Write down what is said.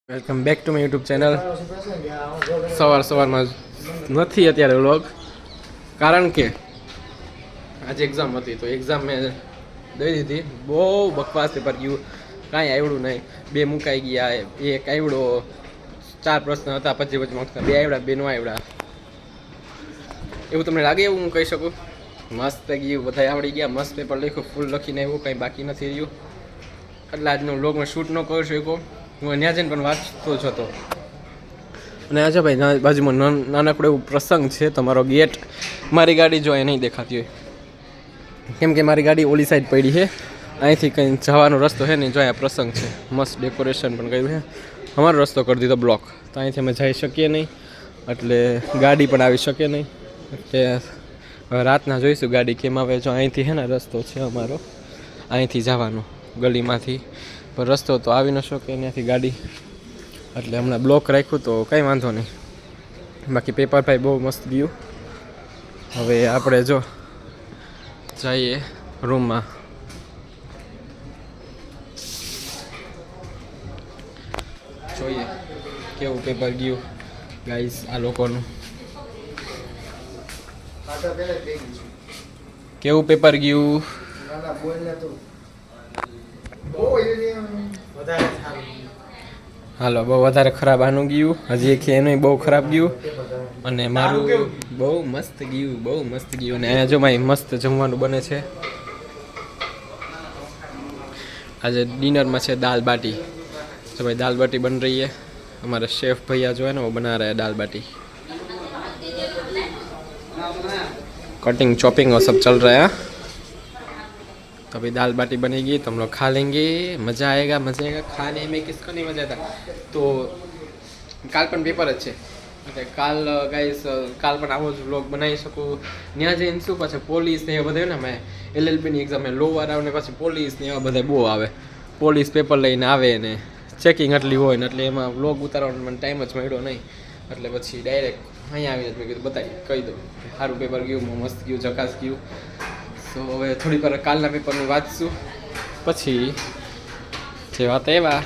Welcome back to my YouTube channel. સવારમાં નથી અત્યારે વ્લોગ, કારણ કે આજે એક્ઝામ હતી તો એક્ઝામ મેં દઈ દીધી. બહુ બકવાસ પેપર ગયું, કાંઈ આવડ્યું નહીં. 2 મુકાઈ ગયા, એક આવડો. 4 પ્રશ્ન હતા, 25 માર્ક્સના. 2 આવડ્યા, 2 નો આવડ્યા. એવું તમને લાગે એવું હું કહી શકું? મસ્ત ગયું, બધા આવડી ગયા. મસ્ત પેપર લખ્યું, ફૂલ લખીને આવ્યું, કંઈ બાકી નથી રહ્યું. એટલે આજનો વ્લોગમાં શૂટ ન કરી શકો. હું ત્યાં જઈને પણ વાંચતો જ હતો. અને આજે ભાઈ બાજુમાં નાનકડો એવું પ્રસંગ છે. તમારો ગેટ, મારી ગાડી જો એ નહીં દેખાતી હોય, કેમ કે મારી ગાડી ઓલી સાઈડ પડી છે. અહીંથી કંઈ જવાનો રસ્તો છે નહીં. જો અહીંયા પ્રસંગ છે, મસ્ત ડેકોરેશન પણ કર્યું છે. અમારો રસ્તો કરી દીધો બ્લોક, તો અહીંથી અમે જઈ શકીએ નહીં, એટલે ગાડી પણ આવી શકે નહીં. એટલે રાતના જોઈશું ગાડી કેમ આવે. જો અહીંથી છે ને રસ્તો છે અમારો, અહીંથી જવાનો ગલીમાંથી, પણ રસ્તો તો આવી ન શકે ત્યાંથી ગાડી, એટલે હમણાં બ્લોક રાખ્યું તો કંઈ વાંધો નહીં. બાકી પેપર ભાઈ બહુ મસ્ત ગયું. હવે આપણે જો જઈએ રૂમમાં. જોઈએ કેવું પેપર ગયું ગાઈસ આ લોકોનું. કેવું પેપર ગયું? હાલો, બહુ વધારે ખરાબ આનું ગયું. હજી એક એનું બહુ ખરાબ ગયું, અને મારું બહુ મસ્ત ગયું, બહુ મસ્ત ગયું. અને અહીંયા જો મારી મસ્ત જમવાનું બને છે. આજે ડિનરમાં છે દાલ બાટી. तो भाई दाल बाटी बन रही है. हमारे शेफ भैया जो है ना वो बना रहे हैं दाल बाटी. कटिंग चॉपिंग और सब चल रहा है. तो अभी दाल बाटी बनेगी तो हम लोग खा लेंगे. मज़ा आएगा, मज़ा आएगा. खाने में किसको नहीं मज़ा आता. तो काल पण पेपर જ છે, એટલે કાલ ગાઈસ કાલ પણ આવો જ વ્લોગ બનાવી શકું. ત્યાં જઈને શું પાછું પોલીસ ને એ બધું ને, મેં LLBની એક્ઝામ લો વાર આવે ને પછી પોલીસ ને એવા બધા બહુ આવે. પોલીસ પેપર લઈને આવે ને ચેકિંગ એટલી હોય ને, એટલે એમાં વ્લોગ ઉતારવાનો મને ટાઈમ જ મળ્યો નહીં. એટલે પછી ડાયરેક્ટ અહીંયા આવીને મેં કીધું બતાવી કહી દઉં સારું પેપર ગયું, મસ્ત ગયું, જકાસ ગયું. તો હવે થોડીક વાર કાલના પેપરનું વાંચશું, પછી જે વાત એવા